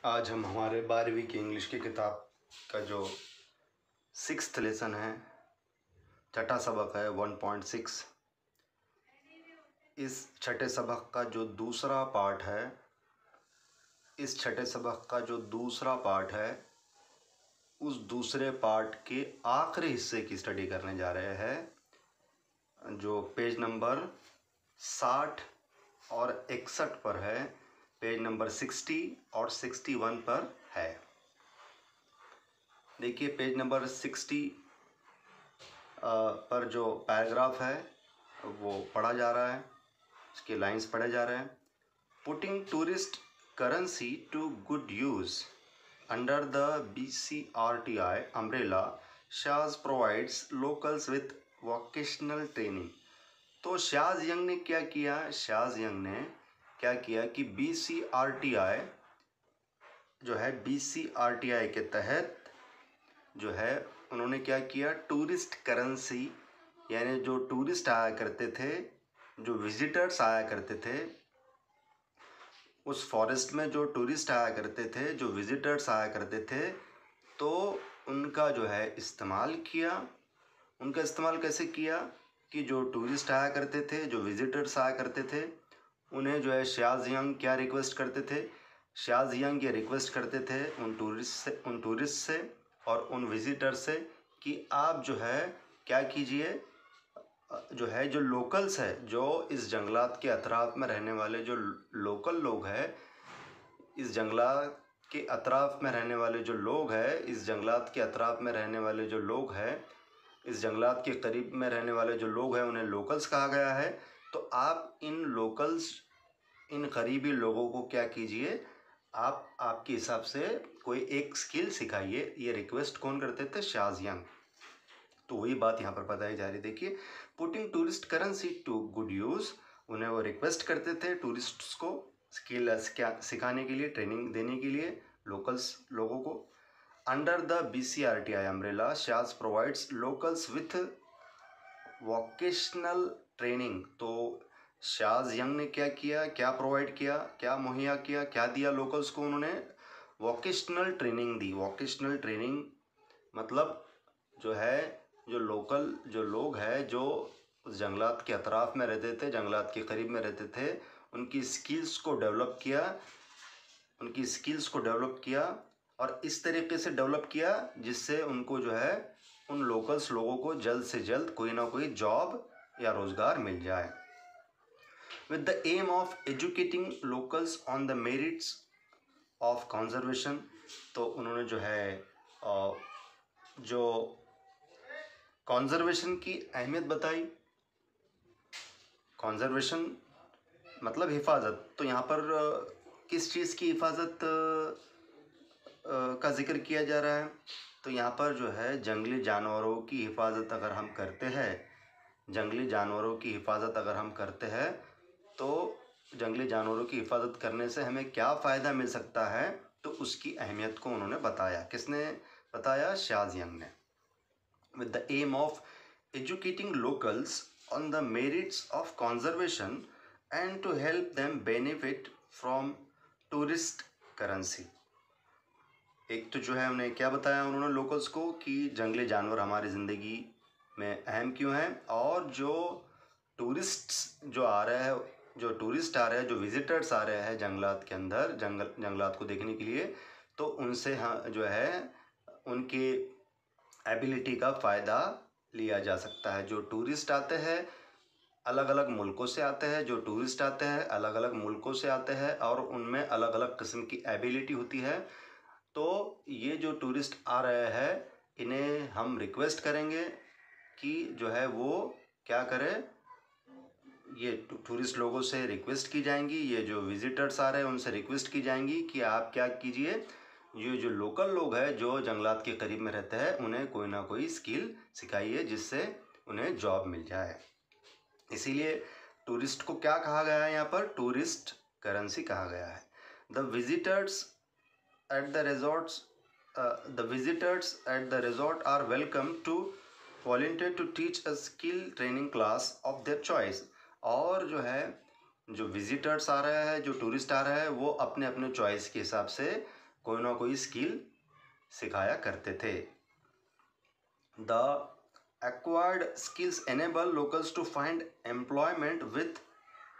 आज हम हमारे 12वीं की इंग्लिश की किताब का जो 6th लेसन है, छठा सबक है 1.6। इस छठे सबक का जो दूसरा पार्ट है, उस दूसरे पार्ट के आखिरी हिस्से की स्टडी करने जा रहे हैं, जो पेज नंबर 60 और 61 पर है, पेज नंबर 60 और 61 पर है। देखिए पेज नंबर 60 पर जो पैराग्राफ है वो पढ़ा जा रहा है, इसके लाइंस पढ़े जा रहे हैं। Putting tourist currency to good use under the BCRTI umbrella, Shaz provides locals with vocational training. तो शाज यंग ने क्या किया कि BCRTI जो है, BCRTI के तहत जो है उन्होंने क्या किया, टूरिस्ट करेंसी, यानी जो टूरिस्ट आया करते थे, जो विजिटर्स आया करते थे उस फॉरेस्ट में, जो टूरिस्ट आया करते थे, जो विजिटर्स आया करते थे, तो उनका जो है इस्तेमाल किया। उनका इस्तेमाल कैसे किया कि जो टूरिस्ट आया करते थे, जो विजिटर्स आया करते थे, उन्हें जो है शाज़ियंग क्या रिक्वेस्ट करते थे, शाज़ियंग ये रिक्वेस्ट करते थे उन टूरिस्ट से और उन विजिटर से कि आप जो है क्या कीजिए, जो लोकल्स है, जो इस जंगलात के अतराफ में रहने वाले जो लोकल लोग हैं, इस जंगलात के अतराफ में रहने वाले जो लोग हैं, इस जंगलात के अतराफ में रहने वाले जो लोग हैं, इस जंगलात के करीब में रहने वाले जो लोग हैं, उन्हें लोकल्स कहा गया है। तो आप इन करीबी लोगों को क्या कीजिए, आप आपके हिसाब से कोई एक स्किल सिखाइए। ये रिक्वेस्ट कौन करते थे, शाज़ियंग। तो वही बात यहाँ पर बताई जा रही। देखिए, putting tourist currency to good use, उन्हें वो रिक्वेस्ट करते थे टूरिस्ट्स को स्किल सिखाने के लिए, ट्रेनिंग देने के लिए लोकल्स लोगों को। Under the BCRTI umbrella, Shaz provides locals with vocational training. तो शाज यंग ने क्या किया, क्या प्रोवाइड किया, क्या मुहैया किया, क्या दिया लोकल्स को, उन्होंने वोकेशनल ट्रेनिंग दी। वोकेशनल ट्रेनिंग मतलब जो है, जो लोग हैं, जो उस जंगलात के अतराफ में रहते थे, जंगलात के करीब में रहते थे, उनकी स्किल्स को डेवलप किया और इस तरीके से डेवलप किया जिससे उनको जो है, उन लोकल्स लोगों को जल्द से जल्द कोई ना कोई जॉब या रोज़गार मिल जाए। With the aim of educating locals on the merits of conservation. तो उन्होंने जो है जो कंजर्वेशन की अहमियत बताई। कंजर्वेशन मतलब हिफाजत। तो यहाँ पर किस चीज़ की हिफाजत का जिक्र किया जा रहा है, तो यहाँ पर जो है जंगली जानवरों की हिफाजत अगर हम करते हैं, तो जंगली जानवरों की हिफाजत करने से हमें क्या फ़ायदा मिल सकता है, तो उसकी अहमियत को उन्होंने बताया। किसने बताया, शाज़ियंग ने। With the aim of educating locals on the merits of conservation and to help them benefit from tourist currency। एक तो जो है उन्हें क्या बताया उन्होंने लोकल्स को कि जंगली जानवर हमारी ज़िंदगी में अहम क्यों हैं, और जो टूरिस्ट आ रहे हैं, जो विजिटर्स आ रहे हैं जंगलात के अंदर, जंगलात को देखने के लिए, तो उनसे जो है उनके एबिलिटी का फ़ायदा लिया जा सकता है। जो टूरिस्ट आते हैं अलग अलग मुल्कों से आते हैं, और उनमें अलग अलग किस्म की एबिलिटी होती है। तो ये जो टूरिस्ट आ रहे हैं, इन्हें हम रिक्वेस्ट करेंगे कि जो है वो क्या करें, ये टूरिस्ट लोगों से रिक्वेस्ट की जाएंगी, ये जो विजिटर्स आ रहे हैं उनसे रिक्वेस्ट की जाएंगी कि आप क्या कीजिए, ये जो लोकल लोग हैं, जो जंगलात के करीब में रहते हैं, उन्हें कोई ना कोई स्किल सिखाइए जिससे उन्हें जॉब मिल जाए। इसीलिए टूरिस्ट को क्या कहा गया है, यहाँ पर टूरिस्ट करेंसी कहा गया है। The visitors at the resort are welcome to volunteer to teach a skill training class of their choice. और जो है, जो विजिटर्स आ रहे हैं, जो टूरिस्ट आ रहे हैं, वो अपने अपने चॉइस के हिसाब से कोई ना कोई स्किल सिखाया करते थे। The acquired skills enable locals to find employment with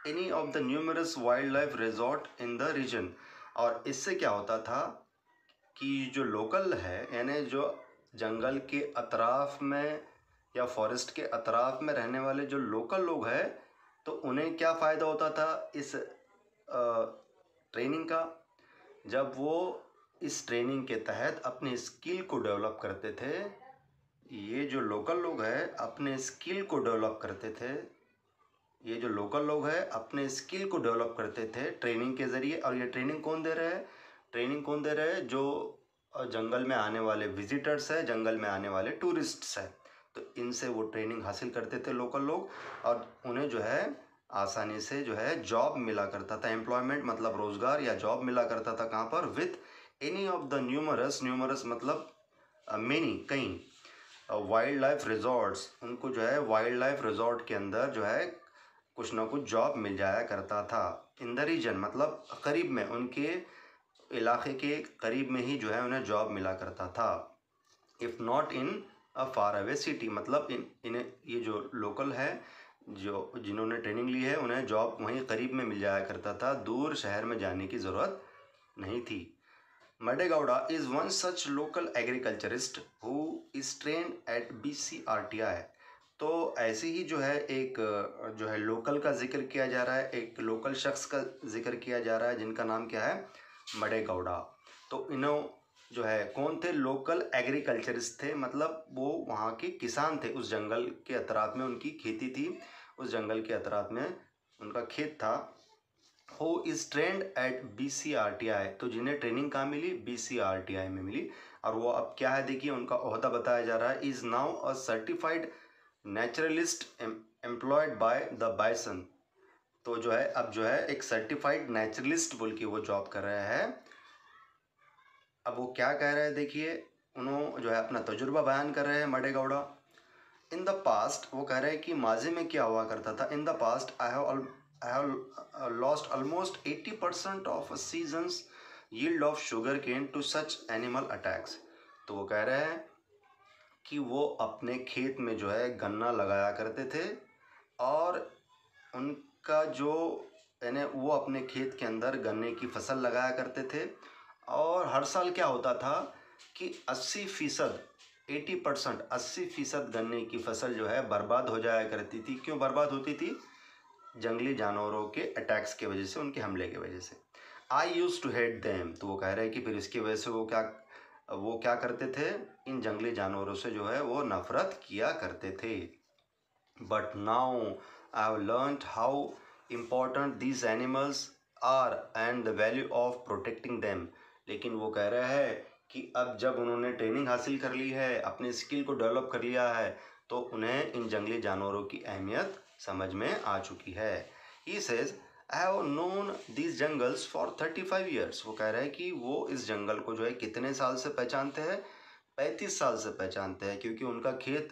any of the numerous wildlife resort in the region। और इससे क्या होता था कि जो लोकल है यानी जो जंगल के अतराफ में या फॉरेस्ट के अतराफ में रहने वाले जो लोकल लोग हैं तो उन्हें क्या फ़ायदा होता था इस ट्रेनिंग का। जब वो इस ट्रेनिंग के तहत अपनी स्किल को डेवलप करते थे, ये जो लोकल लोग हैं अपने स्किल को डेवलप करते थे, ये जो लोकल लोग हैं अपने स्किल को डेवलप करते थे ट्रेनिंग के ज़रिए। और ये ट्रेनिंग कौन दे रहे हैं? ट्रेनिंग कौन दे रहे हैं? जो जंगल में आने वाले विजिटर्स हैं, जंगल में आने वाले टूरिस्ट्स हैं, तो इनसे वो ट्रेनिंग हासिल करते थे लोकल लोग, और उन्हें जो है आसानी से जो है जॉब मिला करता था। एम्प्लॉयमेंट मतलब रोज़गार या जॉब मिला करता था। कहाँ पर? With any of the numerous, numerous मतलब मेनी, कई, वाइल्ड लाइफ रिजॉर्ट्स, उनको जो है वाइल्ड लाइफ रिजॉर्ट के अंदर जो है कुछ ना कुछ जॉब मिल जाया करता था। इन द रीजन मतलब करीब में, उनके इलाके के करीब में ही जो है उन्हें जॉब मिला करता था। If not in a far away city मतलब इन्हें ये जो लोकल है जो जिन्होंने ट्रेनिंग ली है उन्हें जॉब वहीं करीब में मिल जाया करता था, दूर शहर में जाने की ज़रूरत नहीं थी। Madegowda is one such local agriculturist who is train at BCRTI। तो ऐसे ही जो है एक जो है लोकल का जिक्र किया जा रहा है, एक लोकल शख्स का जिक्र किया जा रहा है जिनका नाम क्या है? मडेगौड़ा। तो इन्हों जो है कौन थे? लोकल एग्रीकल्चरिस्ट थे, मतलब वो वहाँ के किसान थे, उस जंगल के अतराफ में उनकी खेती थी, उस जंगल के अतराफ में उनका खेत था। Who is trained at BCRTI, तो जिन्हें ट्रेनिंग कहाँ मिली? BCRTI में मिली। और वो अब क्या है देखिए, उनका ओहदा बताया जा रहा है, is now a certified naturalist employed by the bison. तो जो है अब जो है एक सर्टिफाइड नेचुरलिस्ट बोल के वो जॉब कर रहे हैं। अब वो क्या कह रहे हैं देखिए, उन्होंने जो है अपना तजुर्बा बयान कर रहे हैं मडेगौड़ा। इन द पास्ट, वो कह रहे हैं कि माजी में क्या हुआ करता था। In the past I have lost almost 80% of a season's yield of sugar cane to such animal attacks. तो वो कह रहे हैं कि वो अपने खेत में जो है गन्ना लगाया करते थे, और उनका जो यानी वो अपने खेत के अंदर गन्ने की फसल लगाया करते थे, और हर साल क्या होता था कि 80%, 80%, 80% गन्ने की फसल जो है बर्बाद हो जाया करती थी। क्यों बर्बाद होती थी? जंगली जानवरों के अटैक्स की वजह से, उनके हमले की वजह से। आई यूज़ टू हेट देम, तो वो कह रहे हैं कि फिर इसकी वजह से वो क्या करते थे? इन जंगली जानवरों से जो है वो नफ़रत किया करते थे। But now I have learned how important these animals are and the value of protecting them. लेकिन वो कह रहे हैं कि अब जब उन्होंने ट्रेनिंग हासिल कर ली है, अपने स्किल को डेवलप कर लिया है, तो उन्हें इन जंगली जानवरों की अहमियत समझ में आ चुकी है। He says I have known these jungles for 35 years. वो कह रहे हैं कि वो इस जंगल को जो है कितने साल से पहचानते हैं? 35 साल से पहचानते हैं, क्योंकि उनका खेत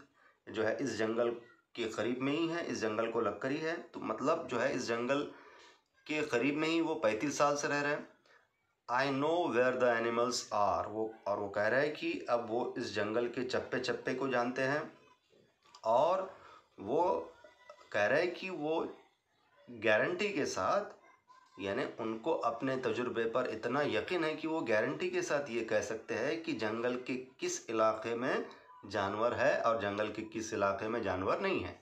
जो है इस जंगल के करीब में ही है, इस जंगल को लगकर ही है। तो मतलब जो है इस जंगल के करीब में ही वो 35 साल से रह रहे हैं। I know where the animals are, वो कह रहे हैं कि अब वो इस जंगल के चप्पे चप्पे को जानते हैं, और वो कह रहे हैं कि वो गारंटी के साथ, यानी उनको अपने तजुर्बे पर इतना यकीन है कि वो गारंटी के साथ ये कह सकते हैं कि जंगल के किस इलाके में जानवर है और जंगल के किस इलाके में जानवर नहीं है।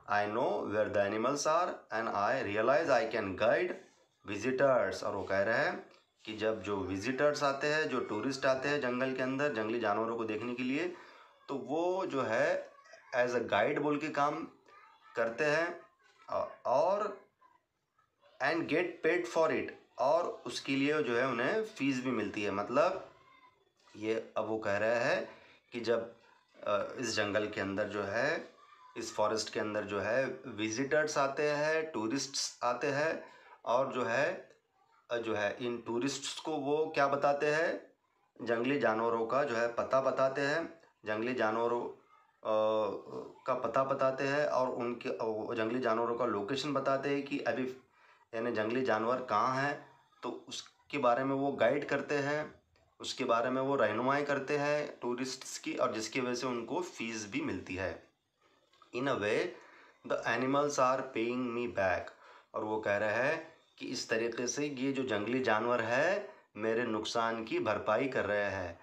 I know where the animals are and I realise I can guide visitors. और वो कह रहे हैं कि जब जो विजिटर्स आते हैं, जो टूरिस्ट आते हैं जंगल के अंदर जंगली जानवरों को देखने के लिए, तो वो जो है एज अ गाइड बोल के काम करते हैं, और and get paid for it, और उसके लिए जो है उन्हें फ़ीस भी मिलती है। मतलब ये अब वो कह रहे हैं कि जब इस जंगल के अंदर जो है, इस फॉरेस्ट के अंदर जो है विजिटर्स आते हैं, टूरिस्ट्स आते हैं, और जो है इन टूरिस्ट्स को वो क्या बताते हैं? जंगली जानवरों का जो है पता बताते हैं, जंगली जानवरों का पता बताते हैं, और उनके जंगली जानवरों का लोकेशन बताते हैं कि अभी यानी जंगली जानवर कहाँ हैं, तो उसके बारे में वो गाइड करते हैं। उसके बारे में वो रहनुमाई करते हैं टूरिस्ट्स की, और जिसकी वजह से उनको फीस भी मिलती है। In a way the animals are paying me back. और वो कह रहा है कि इस तरीके से ये जो जंगली जानवर है मेरे नुकसान की भरपाई कर रहे हैं।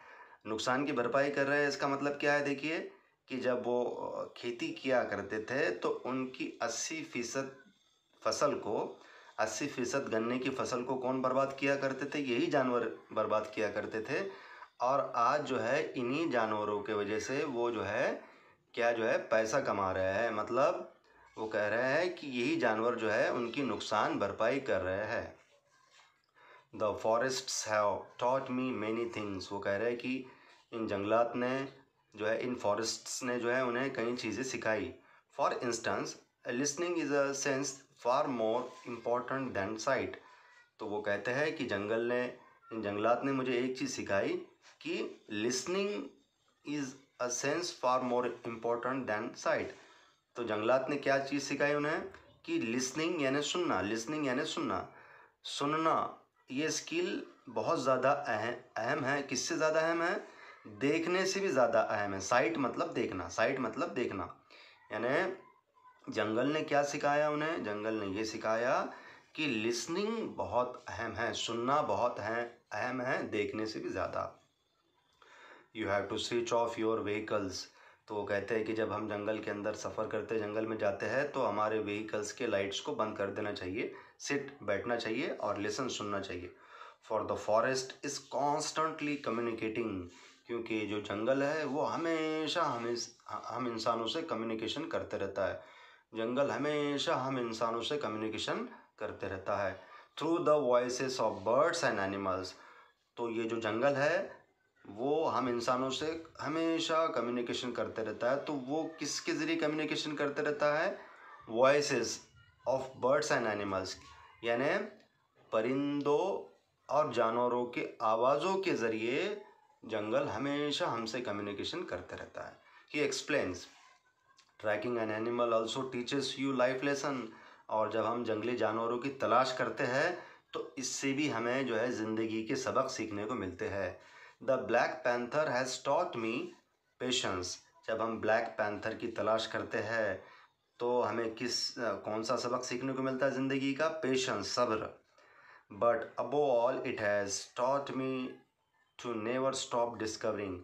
नुकसान की भरपाई कर रहे हैं इसका मतलब क्या है, देखिए कि जब वो खेती किया करते थे तो उनकी 80% फसल को 80% गन्ने की फसल को कौन बर्बाद किया करते थे, यही जानवर बर्बाद किया करते थे। और आज जो है इन्हीं जानवरों के वजह से वो जो है क्या जो है पैसा कमा रहे हैं। मतलब वो कह रहे हैं कि यही जानवर जो है उनकी नुकसान भरपाई कर रहे हैं। The forests have taught me many things. वो कह रहे हैं कि इन जंगलात ने जो है, इन फॉरेस्ट्स ने जो है उन्हें कई चीज़ें सिखाई। For instance listening is a sense far more important than site. तो वो कहते हैं कि इन जंगलात ने मुझे एक चीज़ सिखाई कि listening is a sense far more important than site. तो जंगलात ने क्या चीज़ सिखाई उन्हें कि लिसनिंग यानी सुनना, लिसनिंग यानी सुनना, सुनना ये स्किल बहुत ज़्यादा अहम है। किससे ज़्यादा अहम है? देखने से भी ज़्यादा अहम है। साइट मतलब देखना, साइट मतलब देखना। यानी जंगल ने क्या सिखाया उन्हें? जंगल ने ये सिखाया कि लिसनिंग बहुत अहम है, सुनना बहुत अहम है देखने से भी ज़्यादा। You have to switch off your vehicles. तो वो कहते हैं कि जब हम जंगल के अंदर सफ़र करते, जंगल में जाते हैं, तो हमारे व्हीकल्स के लाइट्स को बंद कर देना चाहिए, सिट बैठना चाहिए और लिसन सुनना चाहिए। For the forest is constantly communicating. क्योंकि जो जंगल है वो हमेशा हम इंसानों से कम्युनिकेशन करते रहता है। जंगल हमेशा हम इंसानों से कम्युनिकेशन करते रहता है through the voices of birds and animals. तो ये जो जंगल है वो हम इंसानों से हमेशा कम्युनिकेशन करते रहता है। तो वो किसके ज़रिए कम्युनिकेशन करते रहता है? Voices of birds and animals, यानी परिंदों और जानवरों के आवाज़ों के ज़रिए जंगल हमेशा हमसे कम्युनिकेशन करते रहता है। He explains tracking an animal also teaches you life lesson. और जब हम जंगली जानवरों की तलाश करते हैं तो इससे भी हमें जो है ज़िंदगी के सबक सीखने को मिलते हैं। The black panther has taught me patience. जब हम ब्लैक पैंथर की तलाश करते हैं तो हमें कौन सा सबक सीखने को मिलता है ज़िंदगी का? पेशेंस, सब्र। But above all it has taught me to never stop discovering.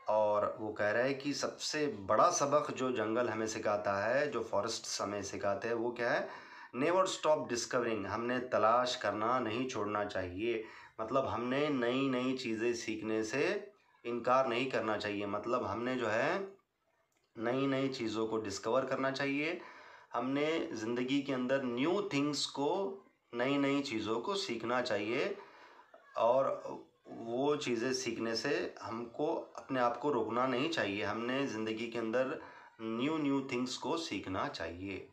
और वो कह रहा है कि सबसे बड़ा सबक जो जंगल हमें सिखाता है, जो फॉरेस्ट हमें सिखाते हैं, वो क्या है? Never stop discovering. हमने तलाश करना नहीं छोड़ना चाहिए। मतलब हमने नई नई चीज़ें सीखने से इनकार नहीं करना चाहिए। मतलब हमने जो है नई नई चीज़ों को डिस्कवर करना चाहिए। हमने ज़िंदगी के अंदर न्यू थिंग्स को, नई नई चीज़ों को सीखना चाहिए। और वो चीज़ें सीखने से हमको अपने आप को रोकना नहीं चाहिए। हमने ज़िंदगी के अंदर न्यू थिंग्स को सीखना चाहिए।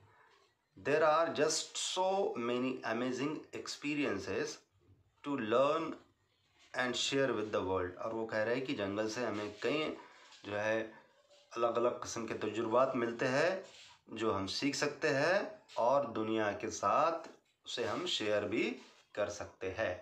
There are just so many amazing experiences to learn and share with the world. और वो कह रहे हैं कि जंगल से हमें कई जो है अलग अलग किस्म के तजुर्बात मिलते हैं जो हम सीख सकते हैं और दुनिया के साथ उसे हम शेयर भी कर सकते हैं।